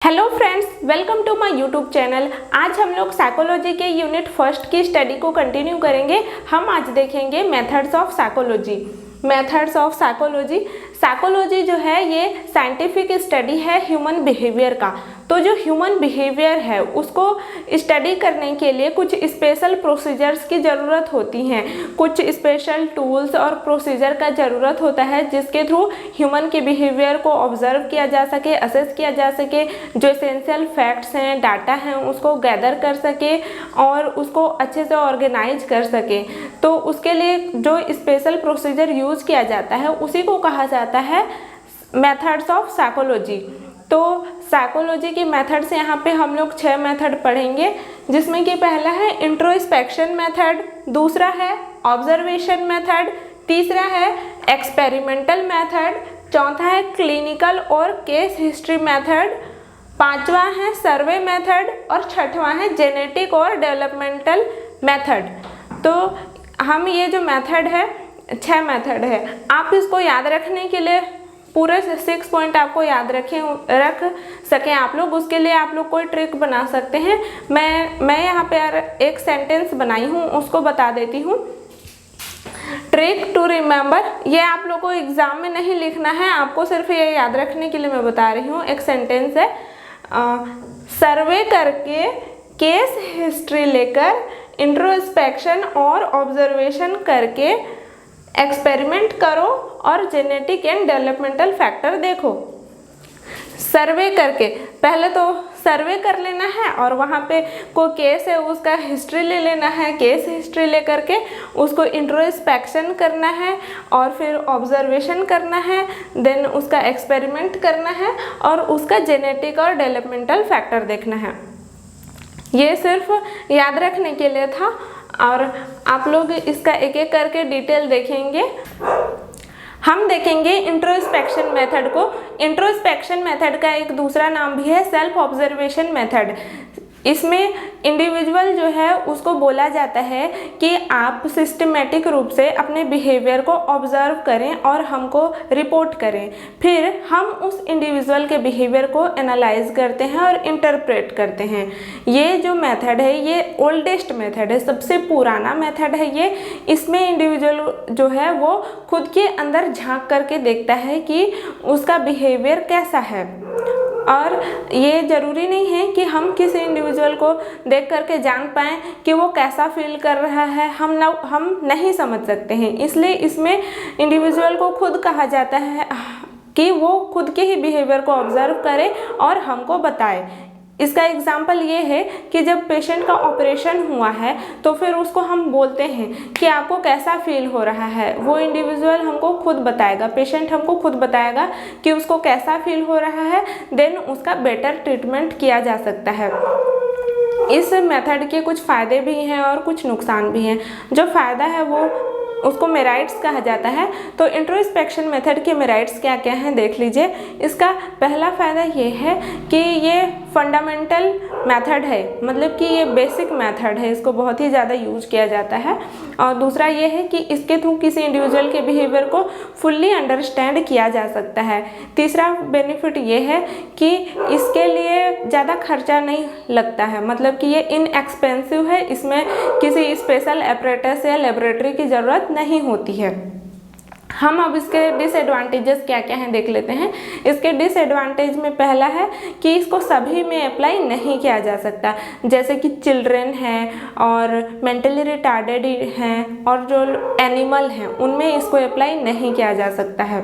Hello friends, welcome to my YouTube channel. आज हम लोग साइकोलॉजी के यूनिट फर्स्ट की स्टडी को कंटिन्यू करेंगे। हम आज देखेंगे methods of psychology. Methods of psychology, psychology जो है ये साइंटिफिक स्टडी है ह्यूमन बिहेवियर का। तो जो ह्यूमन बिहेवियर है उसको स्टडी करने के लिए कुछ स्पेशल प्रोसीजर्स की ज़रूरत होती हैं, कुछ स्पेशल टूल्स और प्रोसीजर का ज़रूरत होता है जिसके थ्रू ह्यूमन के बिहेवियर को ऑब्जर्व किया जा सके, असेस किया जा सके, जो एसेंशियल फैक्ट्स हैं, डाटा हैं, उसको गैदर कर सके और उसको अच्छे से ऑर्गेनाइज कर सके। तो उसके लिए जो स्पेशल प्रोसीजर यूज़ किया जाता है उसी को कहा जाता है मेथड्स ऑफ साइकोलॉजी। तो साइकोलॉजी की मेथड्स यहाँ पे हम लोग 6 मेथड पढ़ेंगे, जिसमें कि पहला है इंट्रोस्पेक्शन मेथड, दूसरा है ऑब्जर्वेशन मेथड, तीसरा है एक्सपेरिमेंटल मेथड, चौथा है क्लिनिकल और केस हिस्ट्री मेथड, पांचवा है सर्वे मेथड और छठवां है जेनेटिक और डेवलपमेंटल मेथड। तो हम ये जो मेथड है 6 मेथड है, आप इसको याद रखने के लिए पूरे 6 पॉइंट आपको याद रख सकें आप लोग, उसके लिए आप लोग कोई ट्रिक बना सकते हैं। मैं यहाँ पे एक सेंटेंस बनाई हूँ, उसको बता देती हूँ। ट्रिक टू रिमेंबर, ये आप लोग को एग्जाम में नहीं लिखना है, आपको सिर्फ ये याद रखने के लिए मैं बता रही हूँ। एक सेंटेंस है, सर्वे करके केस हिस्ट्री लेकर इंट्रोस्पेक्शन और ऑब्जर्वेशन करके एक्सपेरिमेंट करो और जेनेटिक एंड डेवलपमेंटल फैक्टर देखो। सर्वे करके, पहले तो सर्वे कर लेना है और वहाँ पे कोई केस है उसका हिस्ट्री ले लेना है, केस हिस्ट्री ले करके उसको इंट्रोस्पेक्शन करना है और फिर ऑब्जर्वेशन करना है, देन उसका एक्सपेरिमेंट करना है और उसका जेनेटिक और डेवलपमेंटल फैक्टर देखना है। ये सिर्फ याद रखने के लिए था और आप लोग इसका एक एक करके डिटेल देखेंगे। हम देखेंगे इंट्रोस्पेक्शन मेथड को। इंट्रोस्पेक्शन मेथड का एक दूसरा नाम भी है सेल्फ ऑब्जर्वेशन मेथड। इसमें इंडिविजुअल जो है उसको बोला जाता है कि आप सिस्टमेटिक रूप से अपने बिहेवियर को ऑब्जर्व करें और हमको रिपोर्ट करें। फिर हम उस इंडिविजुअल के बिहेवियर को एनालाइज करते हैं और इंटरप्रेट करते हैं। ये जो मेथड है ये ओल्डेस्ट मेथड है, सबसे पुराना मेथड है ये। इसमें इंडिविजुअल जो है वो खुद के अंदर झांक करके देखता है कि उसका बिहेवियर कैसा है। और ये ज़रूरी नहीं है कि हम किसी इंडिविजुअल को देख करके जान पाएँ कि वो कैसा फील कर रहा है, हम नहीं समझ सकते हैं। इसलिए इसमें इंडिविजुअल को खुद कहा जाता है कि वो खुद के ही बिहेवियर को ऑब्जर्व करे और हमको बताए। इसका एग्जाम्पल ये है कि जब पेशेंट का ऑपरेशन हुआ है तो फिर उसको हम बोलते हैं कि आपको कैसा फील हो रहा है, वो इंडिविजुअल हमको खुद बताएगा, पेशेंट हमको खुद बताएगा कि उसको कैसा फील हो रहा है, देन उसका बेटर ट्रीटमेंट किया जा सकता है। इस मेथड के कुछ फ़ायदे भी हैं और कुछ नुकसान भी हैं। जो फ़ायदा है वो उसको मेराइट्स कहा जाता है। तो इंट्रोस्पेक्शन मेथड के मेराइट्स क्या क्या हैं देख लीजिए। इसका पहला फ़ायदा ये है कि ये फंडामेंटल मेथड है, मतलब कि ये बेसिक मेथड है, इसको बहुत ही ज़्यादा यूज किया जाता है। और दूसरा ये है कि इसके थ्रू किसी इंडिविजुअल के बिहेवियर को फुल्ली अंडरस्टैंड किया जा सकता है। तीसरा बेनिफिट ये है कि इसके लिए ज़्यादा खर्चा नहीं लगता है, मतलब कि ये इनएक्सपेंसिव है, इसमें किसी स्पेशल एपरेटस या लेबोरेटरी की ज़रूरत नहीं होती है। हम अब इसके डिसएडवांटेजेस क्या क्या हैं देख लेते हैं। इसके डिसएडवांटेज में पहला है कि इसको सभी में अप्लाई नहीं किया जा सकता, जैसे कि चिल्ड्रेन हैं और मेंटली रिटार्डेड हैं और जो एनिमल हैं उनमें इसको अप्लाई नहीं किया जा सकता है।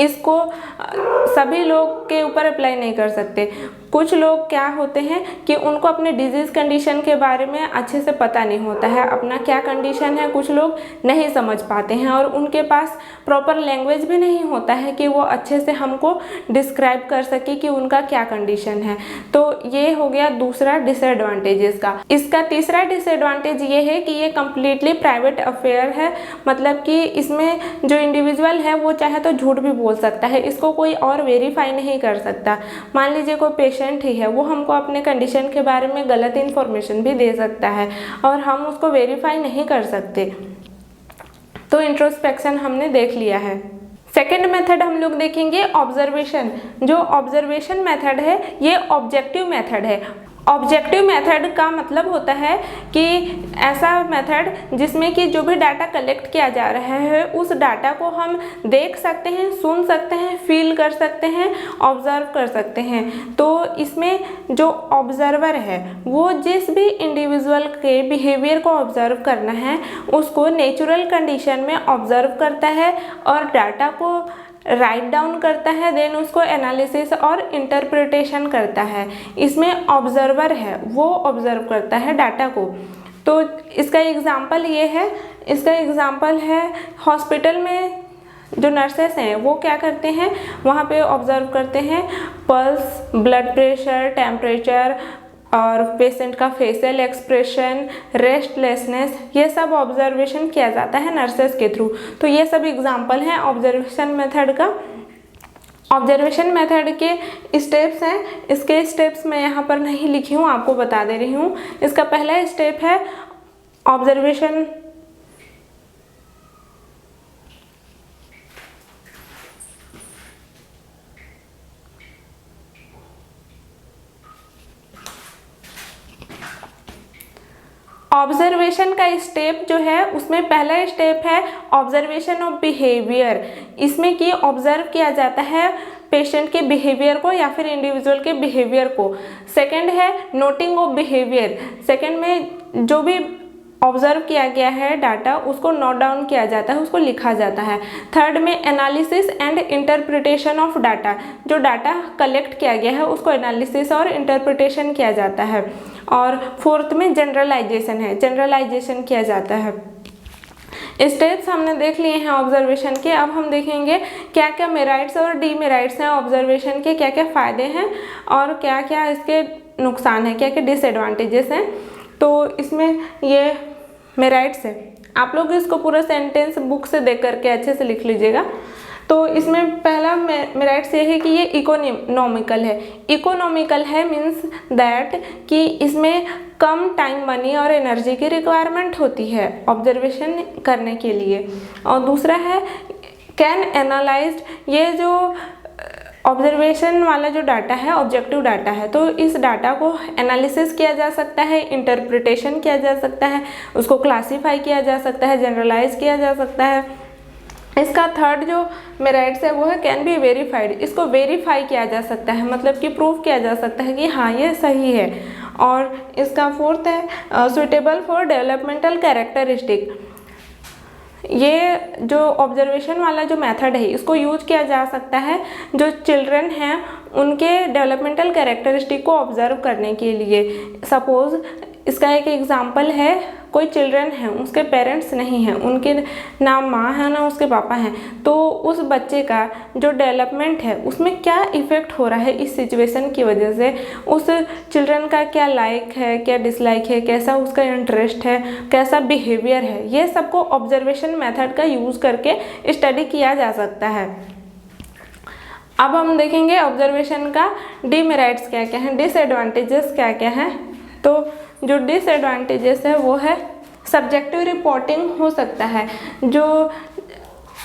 इसको सभी लोग के ऊपर अप्लाई नहीं कर सकते। कुछ लोग क्या होते हैं कि उनको अपने डिजीज़ कंडीशन के बारे में अच्छे से पता नहीं होता है, अपना क्या कंडीशन है कुछ लोग नहीं समझ पाते हैं और उनके पास प्रॉपर लैंग्वेज भी नहीं होता है कि वो अच्छे से हमको डिस्क्राइब कर सके कि उनका क्या कंडीशन है। तो ये हो गया दूसरा डिसएडवांटेज इसका। इसका तीसरा डिसएडवांटेज ये है कि ये कम्प्लीटली प्राइवेट अफेयर है, मतलब कि इसमें जो इंडिविजुअल है वो चाहे तो झूठ भी बोल सकता है, इसको कोई और वेरीफाई नहीं कर सकता। मान लीजिए कोई पेशेंट ही है, वो हमको अपने कंडीशन के बारे में गलत इन्फॉर्मेशन भी दे सकता है और हम उसको वेरीफाई नहीं कर सकते। तो इंट्रोस्पेक्शन हमने देख लिया है। सेकेंड मेथड हम लोग देखेंगे ऑब्जर्वेशन। जो ऑब्जर्वेशन मेथड है ये ऑब्जेक्टिव मेथड है। ऑब्जेक्टिव मेथड का मतलब होता है कि ऐसा मेथड जिसमें कि जो भी डाटा कलेक्ट किया जा रहा है उस डाटा को हम देख सकते हैं, सुन सकते हैं, फील कर सकते हैं, ऑब्जर्व कर सकते हैं। तो इसमें जो ऑब्जर्वर है वो जिस भी इंडिविजुअल के बिहेवियर को ऑब्जर्व करना है उसको नेचुरल कंडीशन में ऑब्जर्व करता है और डाटा को राइट डाउन करता है, देन उसको एनालिसिस और इंटरप्रिटेशन करता है। इसमें ऑब्जर्वर है वो ऑब्जर्व करता है डाटा को। तो इसका एग्जांपल ये है, इसका एग्जांपल है हॉस्पिटल में जो नर्सेस हैं वो क्या करते हैं, वहाँ पे ऑब्जर्व करते हैं पल्स, ब्लड प्रेशर, टेम्परेचर और पेशेंट का फेशियल एक्सप्रेशन, रेस्टलेसनेस, ये सब ऑब्जर्वेशन किया जाता है नर्सेस के थ्रू। तो ये सब एग्जांपल हैं ऑब्जर्वेशन मेथड का। ऑब्जर्वेशन मेथड के स्टेप्स हैं, इसके स्टेप्स मैं यहाँ पर नहीं लिखी हूँ, आपको बता दे रही हूँ। इसका पहला स्टेप है ऑब्जर्वेशन ऑब्जर्वेशन का स्टेप जो है उसमें पहला स्टेप है ऑब्जर्वेशन ऑफ बिहेवियर। इसमें कि ऑब्जर्व किया जाता है पेशेंट के बिहेवियर को या फिर इंडिविजुअल के बिहेवियर को। सेकंड है नोटिंग ऑफ बिहेवियर। सेकंड में जो भी ऑब्जर्व किया गया है डाटा उसको नोट डाउन किया जाता है, उसको लिखा जाता है। थर्ड में analysis and interpretation of data. जो डाटा कलेक्ट किया गया है उसको एनालिसिस और इंटरप्रिटेशन किया जाता है। और फोर्थ में जनरलाइजेशन है, जनरलाइजेशन किया जाता है। स्टेप्स हमने देख लिए हैं ऑब्जर्वेशन के। अब हम देखेंगे क्या क्या मेरिट्स और डीमेरिट्स हैं ऑब्जर्वेशन के, क्या क्या फ़ायदे हैं और क्या क्या इसके नुकसान हैं, क्या क्या डिसएडवांटेजेस हैं। तो इसमें ये मेरिट्स है, आप लोग इसको पूरा सेंटेंस बुक से देख करके अच्छे से लिख लीजिएगा। तो इसमें पहला मेरिट्स ये है कि ये इकोनॉमिकल है। इकोनॉमिकल है मीन्स दैट कि इसमें कम टाइम, मनी और एनर्जी की रिक्वायरमेंट होती है ऑब्जर्वेशन करने के लिए। और दूसरा है कैन एनालाइज्ड, ये जो ऑब्जर्वेशन वाला जो डाटा है ऑब्जेक्टिव डाटा है, तो इस डाटा को एनालिसिस किया जा सकता है, इंटरप्रिटेशन किया जा सकता है, उसको क्लासीफाई किया जा सकता है, जनरलाइज किया जा सकता है। इसका थर्ड जो मेरिट्स है वो है कैन बी वेरीफाइड। इसको वेरीफाई किया जा सकता है, मतलब कि प्रूफ किया जा सकता है कि हाँ ये सही है। और इसका फोर्थ है सुइटेबल फॉर डेवलपमेंटल कैरेक्टरिस्टिक। ये जो ऑब्जर्वेशन वाला जो मेथड है इसको यूज किया जा सकता है जो चिल्ड्रन हैं उनके डेवलपमेंटल कैरेक्टरिस्टिक को ऑब्जर्व करने के लिए। सपोज इसका एक एग्जांपल है, कोई चिल्ड्रन है उसके पेरेंट्स नहीं हैं, उनके ना माँ है ना उसके पापा हैं, तो उस बच्चे का जो डेवलपमेंट है उसमें क्या इफ़ेक्ट हो रहा है इस सिचुएशन की वजह से, उस चिल्ड्रन का क्या लाइक है, क्या डिसलाइक है, कैसा उसका इंटरेस्ट है, कैसा बिहेवियर है, ये सबको ऑब्जर्वेशन मेथड का यूज़ करके स्टडी किया जा सकता है। अब हम देखेंगे ऑब्जर्वेशन का डीमेरिट्स क्या क्या हैं, डिसएडवांटेजेस क्या क्या हैं। तो जो डिसएडवांटेजेस है वो है सब्जेक्टिव रिपोर्टिंग हो सकता है। जो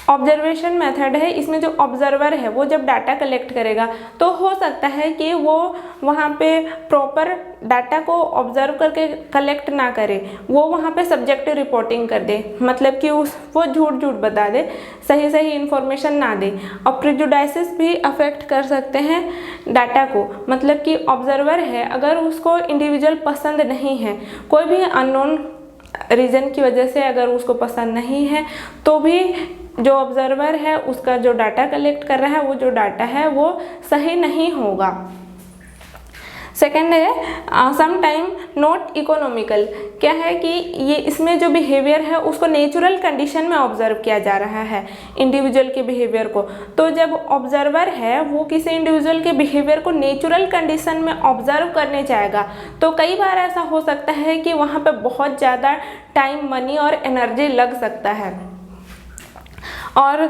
ऑब्जर्वेशन मेथड है इसमें जो ऑब्जर्वर है वो जब डाटा कलेक्ट करेगा तो हो सकता है कि वो वहाँ पे प्रॉपर डाटा को ऑब्जर्व करके कलेक्ट ना करे, वो वहाँ पे सब्जेक्टिव रिपोर्टिंग कर दे, मतलब कि वो झूठ बता दे, सही इन्फॉर्मेशन ना दे। और प्रेजुडाइसिस भी अफेक्ट कर सकते हैं डाटा को, मतलब कि ऑब्जर्वर है अगर उसको इंडिविजुअल पसंद नहीं है, कोई भी अननोन रीज़न की वजह से अगर उसको पसंद नहीं है, तो भी जो ऑब्जर्वर है उसका जो डाटा कलेक्ट कर रहा है वो जो डाटा है वो सही नहीं होगा। सेकेंड है सम टाइम नॉट इकोनॉमिकल। क्या है कि ये इसमें जो बिहेवियर है उसको नेचुरल कंडीशन में ऑब्जर्व किया जा रहा है इंडिविजुअल के बिहेवियर को। तो जब ऑब्जर्वर है वो किसी इंडिविजुअल के बिहेवियर को नेचुरल कंडीशन में ऑब्जर्व करने जाएगा तो कई बार ऐसा हो सकता है कि वहाँ पे बहुत ज़्यादा टाइम, मनी और एनर्जी लग सकता है। और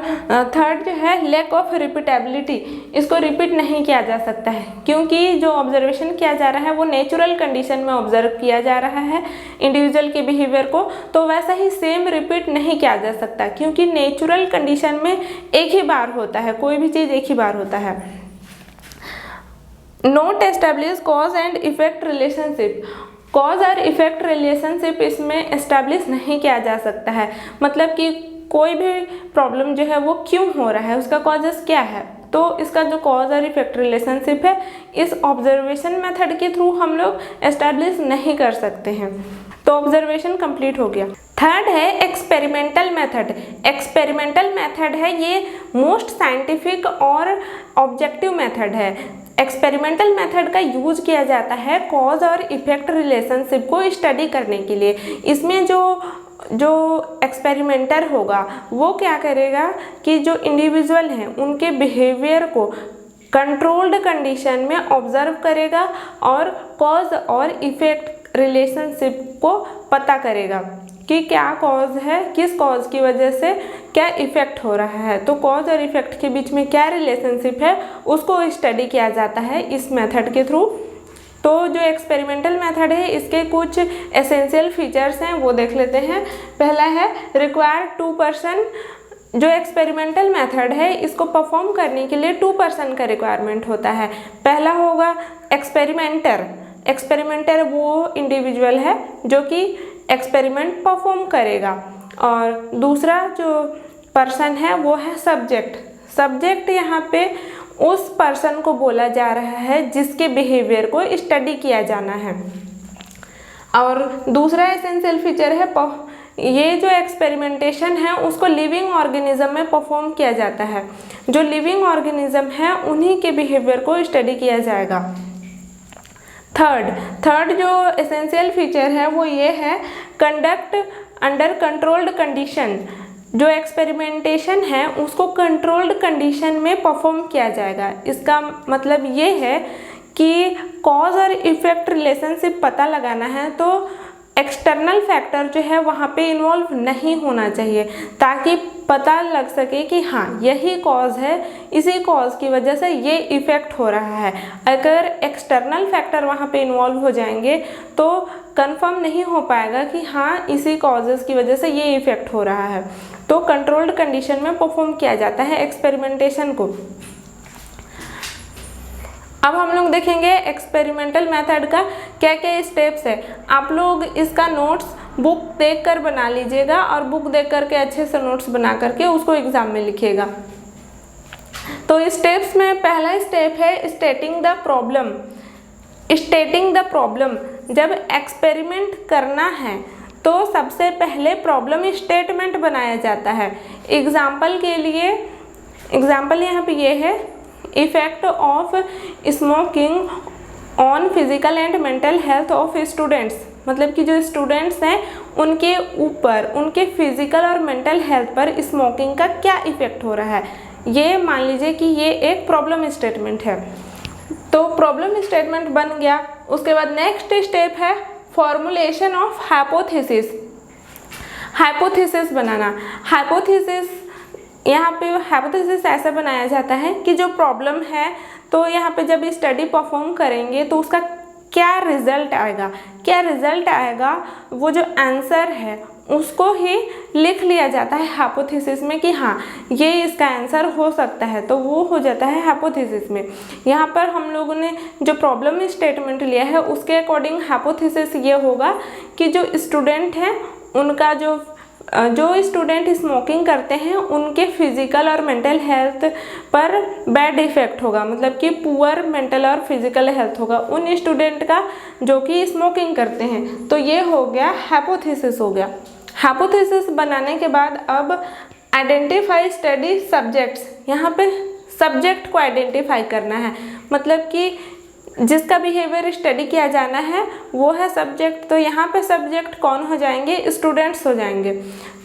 थर्ड जो है लैक ऑफ रिपीटेबिलिटी, इसको रिपीट नहीं किया जा सकता है क्योंकि जो ऑब्जर्वेशन किया जा रहा है वो नेचुरल कंडीशन में ऑब्जर्व किया जा रहा है इंडिविजुअल के बिहेवियर को, तो वैसा ही सेम रिपीट नहीं किया जा सकता क्योंकि नेचुरल कंडीशन में एक ही बार होता है, कोई भी चीज़ एक ही बार होता है। Note establish cause and effect relationship, cause और इफेक्ट रिलेशनशिप इसमें एस्टेब्लिश नहीं किया जा सकता है, मतलब कि कोई भी प्रॉब्लम जो है वो क्यों हो रहा है, उसका कॉजेस क्या है, तो इसका जो कॉज और इफेक्ट रिलेशनशिप है इस ऑब्जर्वेशन मेथड के थ्रू हम लोग एस्टेब्लिश नहीं कर सकते हैं। तो ऑब्जर्वेशन कंप्लीट हो गया। थर्ड है एक्सपेरिमेंटल मेथड। एक्सपेरिमेंटल मेथड है ये मोस्ट साइंटिफिक और ऑब्जेक्टिव मेथड है। एक्सपेरिमेंटल मेथड का यूज किया जाता है कॉज और इफेक्ट रिलेशनशिप को स्टडी करने के लिए। इसमें जो एक्सपेरिमेंटर होगा वो क्या करेगा कि जो इंडिविजुअल हैं उनके बिहेवियर को कंट्रोल्ड कंडीशन में ऑब्जर्व करेगा और कॉज और इफेक्ट रिलेशनशिप को पता करेगा कि क्या कॉज है, किस कॉज की वजह से क्या इफेक्ट हो रहा है, तो कॉज और इफेक्ट के बीच में क्या रिलेशनशिप है उसको स्टडी किया जाता है इस मेथड के थ्रू। तो जो एक्सपेरिमेंटल मेथड है इसके कुछ एसेंशियल फीचर्स हैं वो देख लेते हैं। पहला है रिक्वायर 2 पर्सन। जो एक्सपेरिमेंटल मेथड है इसको परफॉर्म करने के लिए 2 पर्सन का रिक्वायरमेंट होता है। पहला होगा एक्सपेरिमेंटर। एक्सपेरिमेंटर वो इंडिविजुअल है जो कि एक्सपेरिमेंट परफॉर्म करेगा, और दूसरा जो पर्सन है वो है सब्जेक्ट। सब्जेक्ट यहाँ पे उस पर्सन को बोला जा रहा है जिसके बिहेवियर को स्टडी किया जाना है। और दूसरा एसेंशियल फीचर है ये जो एक्सपेरिमेंटेशन है उसको लिविंग ऑर्गेनिज्म में परफॉर्म किया जाता है। जो लिविंग ऑर्गेनिज्म है उन्हीं के बिहेवियर को स्टडी किया जाएगा। थर्ड जो एसेंशियल फीचर है वो ये है कंडक्ट अंडर कंट्रोल्ड कंडीशन। जो एक्सपेरिमेंटेशन है उसको कंट्रोल्ड कंडीशन में परफॉर्म किया जाएगा। इसका मतलब ये है कि कॉज और इफेक्ट रिलेशनशिप पता लगाना है तो एक्सटर्नल फैक्टर जो है वहाँ पे इन्वॉल्व नहीं होना चाहिए ताकि पता लग सके कि हाँ यही कॉज है, इसी कॉज की वजह से ये इफ़ेक्ट हो रहा है। अगर एक्सटर्नल फैक्टर वहाँ पे इन्वॉल्व हो जाएंगे तो कंफर्म नहीं हो पाएगा कि हाँ इसी कॉजेज़ की वजह से ये इफ़ेक्ट हो रहा है। तो कंट्रोल्ड कंडीशन में परफॉर्म किया जाता है एक्सपेरिमेंटेशन को। अब हम लोग देखेंगे एक्सपेरिमेंटल मेथड का क्या क्या स्टेप्स है। आप लोग इसका नोट्स बुक देखकर बना लीजिएगा और बुक देख करके अच्छे से नोट्स बना करके उसको एग्ज़ाम में लिखिएगा। तो स्टेप्स में पहला स्टेप है stating the problem. Stating the problem, जब एक्सपेरिमेंट करना है तो सबसे पहले प्रॉब्लम स्टेटमेंट बनाया जाता है। एग्जाम्पल के लिए एग्जाम्पल यहाँ पे ये है effect of smoking on physical and mental health of students. मतलब कि जो स्टूडेंट्स हैं उनके ऊपर उनके फिजिकल और मेंटल हेल्थ पर स्मोकिंग का क्या इफ़ेक्ट हो रहा है, ये मान लीजिए कि ये एक प्रॉब्लम स्टेटमेंट है। तो प्रॉब्लम स्टेटमेंट बन गया। उसके बाद नेक्स्ट स्टेप है formulation of hypothesis. Hypothesis banana. Hypothesis, यहाँ पे हाइपोथेसिस ऐसा बनाया जाता है कि जो प्रॉब्लम है तो यहाँ पे जब स्टडी परफॉर्म करेंगे तो उसका क्या रिजल्ट आएगा, क्या रिजल्ट आएगा वो जो आंसर है उसको ही लिख लिया जाता है हाइपोथेसिस में कि हाँ ये इसका आंसर हो सकता है, तो वो हो जाता है हाइपोथेसिस में। यहाँ पर हम लोगों ने जो प्रॉब्लम स्टेटमेंट लिया है उसके अकॉर्डिंग हाइपोथेसिस ये होगा कि जो स्टूडेंट हैं उनका जो स्टूडेंट स्मोकिंग करते हैं उनके फिजिकल और मेंटल हेल्थ पर बैड इफ़ेक्ट होगा, मतलब कि पुअर मेंटल और फिजिकल हेल्थ होगा उन स्टूडेंट का जो कि स्मोकिंग करते हैं। तो ये हो गया हाइपोथेसिस हो गया। हाइपोथेसिस बनाने के बाद अब आइडेंटिफाई स्टडी सब्जेक्ट्स। यहाँ पे सब्जेक्ट को आइडेंटिफाई करना है, मतलब कि जिसका बिहेवियर स्टडी किया जाना है वो है सब्जेक्ट। तो यहाँ पे सब्जेक्ट कौन हो जाएंगे, स्टूडेंट्स हो जाएंगे।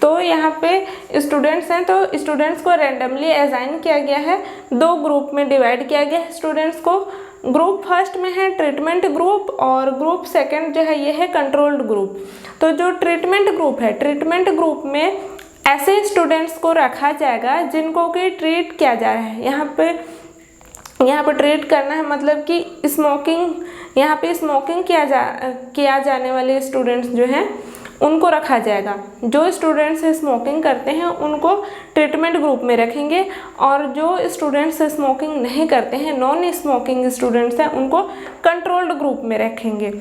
तो यहाँ पे स्टूडेंट्स हैं तो स्टूडेंट्स को रैंडमली असाइन किया गया है, 2 ग्रुप में डिवाइड किया गया है स्टूडेंट्स को। ग्रुप फर्स्ट में है ट्रीटमेंट ग्रुप और ग्रुप सेकंड जो है ये है कंट्रोल्ड ग्रुप। तो जो ट्रीटमेंट ग्रुप है, ट्रीटमेंट ग्रुप में ऐसे स्टूडेंट्स को रखा जाएगा जिनको कि ट्रीट किया जा रहा है। यहाँ पे ट्रीट करना है मतलब कि स्मोकिंग, यहाँ पे स्मोकिंग किया जाने वाले स्टूडेंट्स जो हैं उनको रखा जाएगा। जो स्टूडेंट्स स्मोकिंग करते हैं उनको ट्रीटमेंट ग्रुप में रखेंगे और जो स्टूडेंट्स स्मोकिंग नहीं करते हैं, नॉन स्मोकिंग स्टूडेंट्स हैं, उनको कंट्रोल्ड ग्रुप में रखेंगे।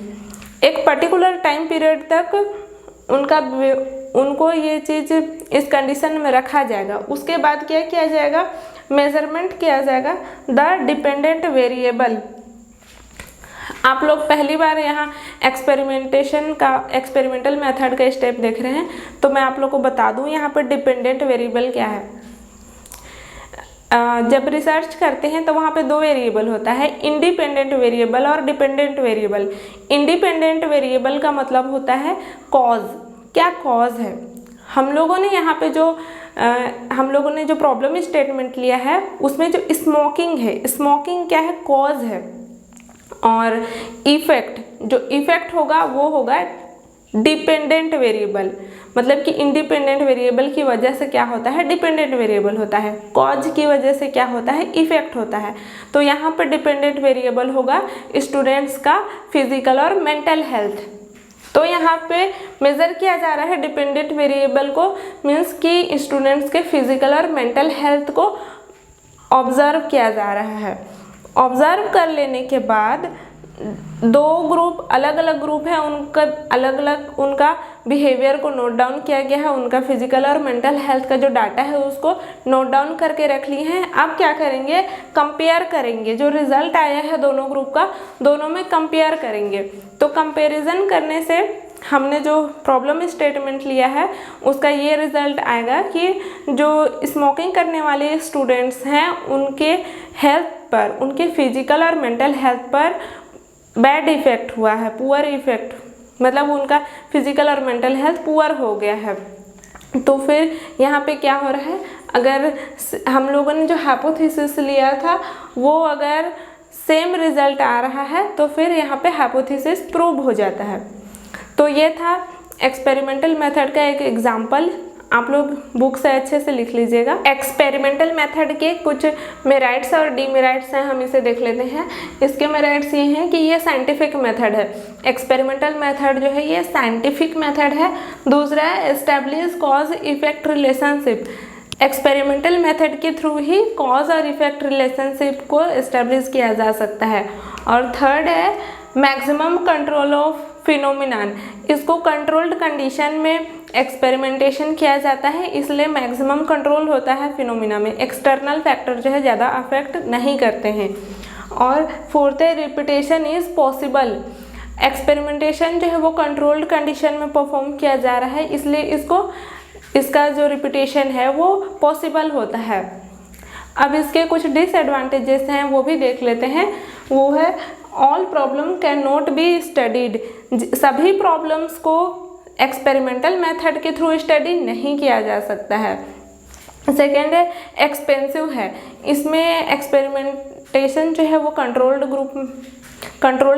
एक पर्टिकुलर टाइम पीरियड तक उनको ये चीज़ इस कंडीशन में रखा जाएगा। उसके बाद क्या किया जाएगा, मेजरमेंट किया जाएगा द डिपेंडेंट वेरिएबल। आप लोग पहली बार यहाँ एक्सपेरिमेंटल मेथड का स्टेप देख रहे हैं, तो मैं आप लोग को बता दूँ यहाँ पर डिपेंडेंट वेरिएबल क्या है। जब रिसर्च करते हैं तो वहाँ पे दो वेरिएबल होता है, इंडिपेंडेंट वेरिएबल और डिपेंडेंट वेरिएबल। इंडिपेंडेंट वेरिएबल का मतलब होता है कॉज। क्या कॉज है? हम लोगों ने यहाँ पे जो प्रॉब्लम स्टेटमेंट लिया है उसमें जो स्मोकिंग है, स्मोकिंग क्या है, कॉज है। और इफेक्ट, जो इफेक्ट होगा वो होगा डिपेंडेंट वेरिएबल। मतलब कि इंडिपेंडेंट वेरिएबल की वजह से क्या होता है, डिपेंडेंट वेरिएबल होता है। कॉज की वजह से क्या होता है, इफेक्ट होता है। तो यहाँ पर डिपेंडेंट वेरिएबल होगा स्टूडेंट्स का फिजिकल और मेंटल हेल्थ। तो यहाँ पे मेज़र किया जा रहा है डिपेंडेंट वेरिएबल को, मीन्स कि स्टूडेंट्स के फिजिकल और मेंटल हेल्थ को ऑब्जर्व किया जा रहा है। ऑब्जर्व कर लेने के बाद दो ग्रुप, अलग अलग ग्रुप है, उनका अलग अलग उनका बिहेवियर को नोट डाउन किया गया है। उनका फिजिकल और मेंटल हेल्थ का जो डाटा है उसको नोट डाउन करके रख लिए हैं। अब क्या करेंगे, कंपेयर करेंगे। जो रिजल्ट आया है दोनों ग्रुप का, दोनों में कंपेयर करेंगे। तो कंपैरिजन करने से हमने जो प्रॉब्लम स्टेटमेंट लिया है उसका ये रिजल्ट आएगा कि जो स्मोकिंग करने वाले स्टूडेंट्स हैं उनके हेल्थ पर, उनके फिजिकल और मेंटल हेल्थ पर बैड इफ़ेक्ट हुआ है, पुअर इफ़ेक्ट, मतलब उनका फिजिकल और मेंटल हेल्थ पुअर हो गया है। तो फिर यहाँ पे क्या हो रहा है, अगर हम लोगों ने जो हाइपोथेसिस लिया था वो अगर सेम रिजल्ट आ रहा है तो फिर यहाँ पे हाइपोथेसिस प्रूव हो जाता है। तो ये था एक्सपेरिमेंटल मेथड का एक एग्जाम्पल। आप लोग बुक से अच्छे से लिख लीजिएगा। एक्सपेरिमेंटल मेथड के कुछ मेरिट्स और डीमेरिट्स हैं, हम इसे देख लेते हैं। इसके मेरिट्स ये हैं कि ये साइंटिफिक मेथड है। एक्सपेरिमेंटल मेथड जो है ये साइंटिफिक मेथड है। दूसरा है establish cause effect relationship. Experimental method के थ्रू ही कॉज और इफेक्ट रिलेशनशिप को एस्टैब्लिश किया जा सकता है। और थर्ड है मैक्सिमम कंट्रोल ऑफ फिनोमिनन। इसको कंट्रोल्ड कंडीशन में एक्सपेरिमेंटेशन किया जाता है, इसलिए मैक्सिमम कंट्रोल होता है फिनोमिना में। एक्सटर्नल फैक्टर जो है ज़्यादा अफेक्ट नहीं करते हैं। और फोर्थ है रिपीटेशन इज़ पॉसिबल। एक्सपेरिमेंटेशन जो है वो कंट्रोल्ड कंडीशन में परफॉर्म किया जा रहा है, इसलिए इसका जो रिपीटेशन है वो पॉसिबल होता है। अब इसके कुछ डिसएडवांटेजेस हैं वो भी देख लेते हैं। वो है all problem can not be studied. सभी प्रॉब्लम्स को एक्सपेरिमेंटल मेथड के थ्रू स्टडी नहीं किया जा सकता है। सेकेंड है एक्सपेंसिव है। इसमें एक्सपेरिमेंटेशन जो है वो कंट्रोल्ड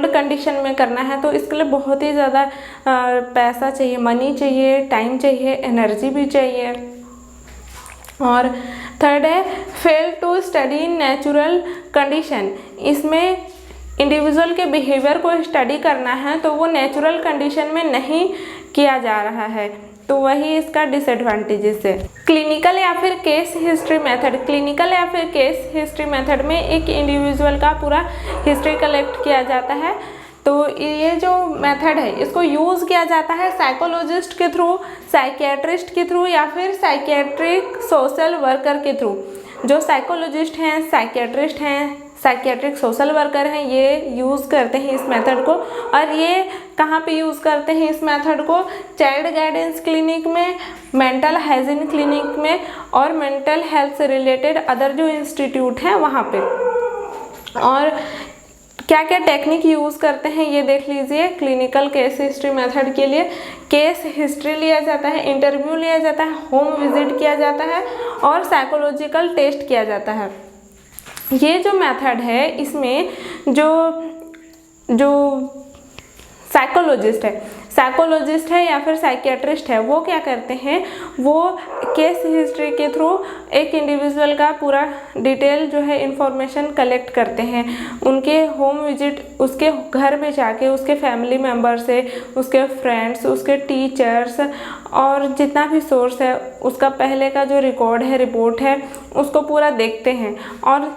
कंडीशन में करना है, तो इसके लिए बहुत ही ज़्यादा पैसा चाहिए, मनी चाहिए, टाइम चाहिए, एनर्जी भी चाहिए। और थर्ड है fail to study natural condition. इसमें इंडिविजुअल के बिहेवियर को स्टडी करना है तो वो नेचुरल कंडीशन में नहीं किया जा रहा है, तो वही इसका डिसएडवांटेजेस है। क्लिनिकल या फिर केस हिस्ट्री मेथड। क्लिनिकल या फिर केस हिस्ट्री मेथड में एक इंडिविजुअल का पूरा हिस्ट्री कलेक्ट किया जाता है। तो ये जो मेथड है इसको यूज़ किया जाता है साइकोलॉजिस्ट के थ्रू, साइकियाट्रिस्ट के थ्रू या फिर साइकियाट्रिक सोशल वर्कर के थ्रू। जो साइकोलॉजिस्ट हैं, साइकियाट्रिस्ट हैं, साइकियाट्रिक सोशल वर्कर हैं, ये यूज़ करते हैं इस मेथड को। और ये कहाँ पे यूज़ करते हैं इस मेथड को? चाइल्ड गाइडेंस क्लिनिक में, मेंटल हाइजीन क्लिनिक में और मेंटल हेल्थ से रिलेटेड अदर जो इंस्टीट्यूट हैं वहाँ पे। और क्या क्या टेक्निक यूज़ करते हैं ये देख लीजिए। क्लिनिकल केस हिस्ट्री मेथड के लिए केस हिस्ट्री लिया जाता है, इंटरव्यू लिया जाता है, होम विजिट किया जाता है और साइकोलॉजिकल टेस्ट किया जाता है। ये जो मेथड है इसमें जो साइकोलॉजिस्ट है, साइकोलॉजिस्ट है या फिर साइकियाट्रिस्ट है, वो क्या करते हैं, वो केस हिस्ट्री के थ्रू एक इंडिविजुअल का पूरा डिटेल जो है इंफॉर्मेशन कलेक्ट करते हैं। उनके होम विजिट, उसके घर में जाके उसके फैमिली मेम्बर से, उसके फ्रेंड्स, उसके टीचर्स और जितना भी सोर्स है उसका पहले का जो रिकॉर्ड है, रिपोर्ट है, उसको पूरा देखते हैं और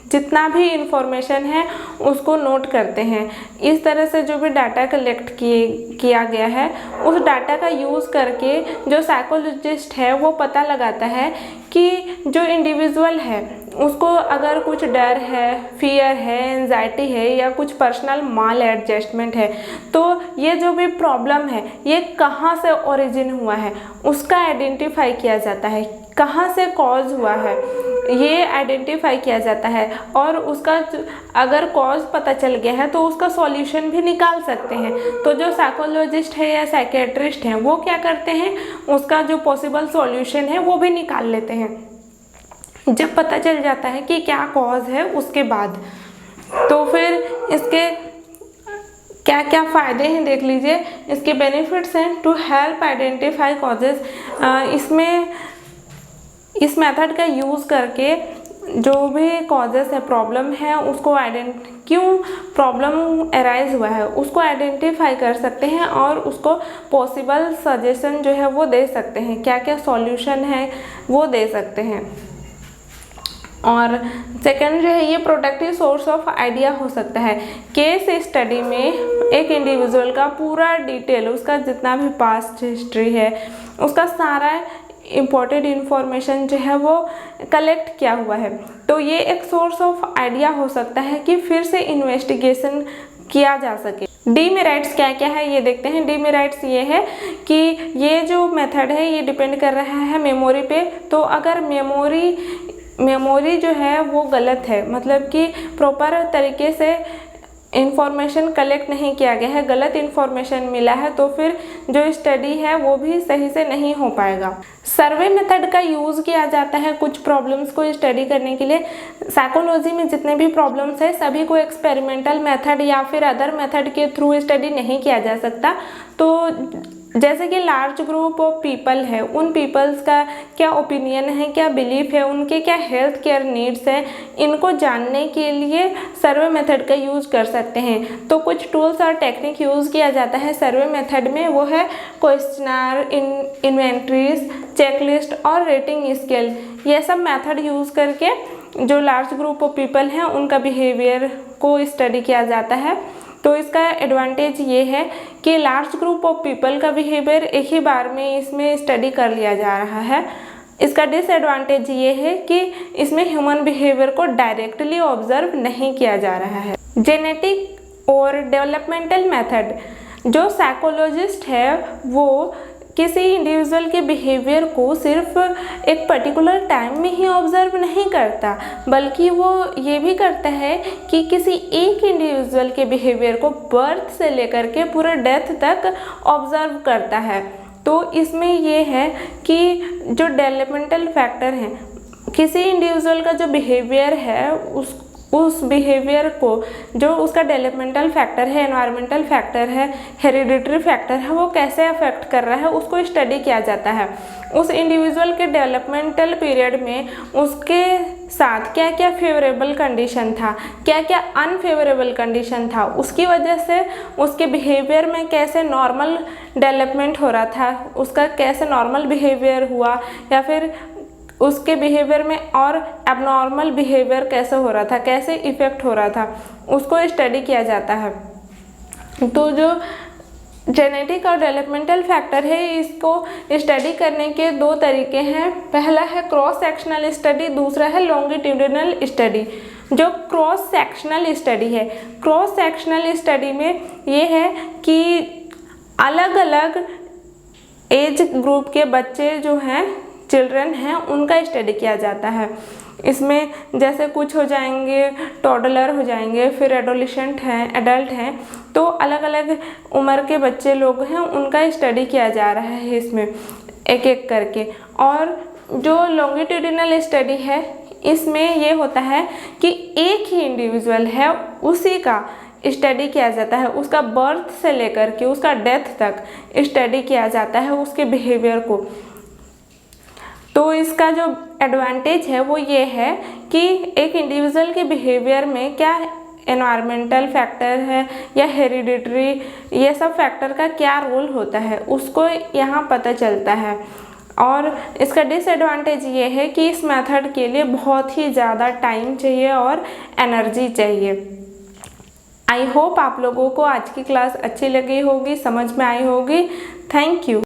जितना भी इंफॉर्मेशन है उसको नोट करते हैं। इस तरह से जो भी डाटा कलेक्ट किया गया है उस डाटा का यूज़ करके जो साइकोलॉजिस्ट है वो पता लगाता है कि जो इंडिविजुअल है उसको अगर कुछ डर है, फियर है, एंजाइटी है या कुछ पर्सनल माल एडजस्टमेंट है, तो ये जो भी प्रॉब्लम है ये कहाँ से ओरिजिन हुआ है उसका आइडेंटिफाई किया जाता है, कहाँ से कॉज हुआ है ये आइडेंटिफाई किया जाता है और उसका अगर कॉज पता चल गया है तो उसका सॉल्यूशन भी निकाल सकते हैं। तो जो साइकोलॉजिस्ट है या साइकियाट्रिस्ट हैं वो क्या करते हैं, उसका जो पॉसिबल सॉल्यूशन है वो भी निकाल लेते हैं जब पता चल जाता है कि क्या कॉज है उसके बाद। तो फिर इसके क्या क्या फ़ायदे हैं देख लीजिए। इसके बेनिफिट्स हैं टू हेल्प आइडेंटिफाई कॉजेज़। इसमें इस मेथड का यूज़ करके जो भी कॉजेस है, प्रॉब्लम है, उसको क्यों प्रॉब्लम अराइज हुआ है उसको आइडेंटिफाई कर सकते हैं और उसको पॉसिबल सजेशन जो है वो दे सकते हैं, क्या क्या सॉल्यूशन है वो दे सकते हैं। और सेकंड जो है ये प्रोडक्टिव सोर्स ऑफ आइडिया हो सकता है। केस स्टडी में एक इंडिविजुअल का पूरा डिटेल, उसका जितना भी पास्ट हिस्ट्री है, उसका सारा इम्पोर्टेंट इन्फॉर्मेशन जो है वो कलेक्ट किया हुआ है, तो ये एक सोर्स ऑफ आइडिया हो सकता है कि फिर से इन्वेस्टिगेशन किया जा सके। डीमेरिट्स क्या क्या है ये देखते हैं। डीमेरिट्स ये है कि ये जो मेथड है ये डिपेंड कर रहा है मेमोरी पे। तो अगर मेमोरी जो है वो गलत है, मतलब कि प्रॉपर तरीके से इंफॉर्मेशन कलेक्ट नहीं किया गया है, गलत इंफॉर्मेशन मिला है, तो फिर जो स्टडी है वो भी सही से नहीं हो पाएगा। सर्वे मेथड का यूज़ किया जाता है कुछ प्रॉब्लम्स को स्टडी करने के लिए। साइकोलॉजी में जितने भी प्रॉब्लम्स है सभी को एक्सपेरिमेंटल मेथड या फिर अदर मेथड के थ्रू स्टडी नहीं किया जा सकता। तो जैसे कि लार्ज ग्रुप ऑफ पीपल है, उन पीपल्स का क्या ओपिनियन है, क्या बिलीफ है, उनके क्या हेल्थ केयर नीड्स हैं, इनको जानने के लिए सर्वे मेथड का यूज़ कर सकते हैं। तो कुछ टूल्स और टेक्निक यूज़ किया जाता है सर्वे मेथड में, वो है क्वेश्चनर, इन्वेंट्रीज, चेकलिस्ट और रेटिंग स्केल। ये सब मेथड यूज़ करके जो लार्ज ग्रुप ऑफ पीपल हैं उनका बिहेवियर को स्टडी किया जाता है। तो इसका एडवांटेज ये है कि लार्ज ग्रुप ऑफ पीपल का बिहेवियर एक ही बार में इसमें स्टडी कर लिया जा रहा है। इसका डिसएडवांटेज ये है कि इसमें ह्यूमन बिहेवियर को डायरेक्टली ऑब्जर्व नहीं किया जा रहा है। जेनेटिक और डेवलपमेंटल मेथड, जो साइकोलॉजिस्ट है वो किसी इंडिविजुअल के बिहेवियर को सिर्फ एक पर्टिकुलर टाइम में ही ऑब्जर्व नहीं करता, बल्कि वो ये भी करता है कि किसी एक इंडिविजुअल के बिहेवियर को बर्थ से लेकर के पूरे डेथ तक ऑब्जर्व करता है। तो इसमें ये है कि जो डेवलपमेंटल फैक्टर हैं, किसी इंडिविजुअल का जो बिहेवियर है उस बिहेवियर को, जो उसका डेवलपमेंटल फैक्टर है, एनवायरमेंटल फैक्टर है, हेरिडिटरी फैक्टर है, वो कैसे अफेक्ट कर रहा है उसको स्टडी किया जाता है। उस इंडिविजुअल के डेवलपमेंटल पीरियड में उसके साथ क्या क्या फेवरेबल कंडीशन था, क्या क्या अनफेवरेबल कंडीशन था, उसकी वजह से उसके बिहेवियर में कैसे नॉर्मल डेवलपमेंट हो रहा था, उसका कैसे नॉर्मल बिहेवियर हुआ, या फिर उसके बिहेवियर में और एबनॉर्मल बिहेवियर कैसे हो रहा था, कैसे इफ़ेक्ट हो रहा था, उसको स्टडी किया जाता है। तो जो जेनेटिक और डेवलपमेंटल फैक्टर है इसको स्टडी करने के दो तरीके हैं। पहला है क्रॉस सेक्शनल स्टडी, दूसरा है लॉन्गिट्यूडिनल स्टडी। जो क्रॉस सेक्शनल स्टडी है, क्रॉस सेक्शनल स्टडी में ये है कि अलग अलग एज ग्रुप के बच्चे जो हैं, चिल्ड्रन हैं, उनका स्टडी किया जाता है। इसमें जैसे कुछ हो जाएंगे टॉडलर हो जाएंगे, फिर एडोलेसेंट हैं, एडल्ट हैं, तो अलग अलग उम्र के बच्चे लोग हैं उनका स्टडी किया जा रहा है इसमें एक एक करके। और जो लॉन्गिट्यूडिनल स्टडी है इसमें ये होता है कि एक ही इंडिविजुअल है, उसी का स्टडी किया जाता है, उसका बर्थ से लेकर के उसका डेथ तक स्टडी किया जाता है उसके बिहेवियर को। तो इसका जो एडवांटेज है वो ये है कि एक इंडिविजुअल के बिहेवियर में क्या एनवायरमेंटल फैक्टर है या हेरिडिटरी, ये सब फैक्टर का क्या रोल होता है उसको यहाँ पता चलता है। और इसका डिसएडवांटेज ये है कि इस मेथड के लिए बहुत ही ज़्यादा टाइम चाहिए और एनर्जी चाहिए। आई होप आप लोगों को आज की क्लास अच्छी लगी होगी, समझ में आई होगी। Thank you.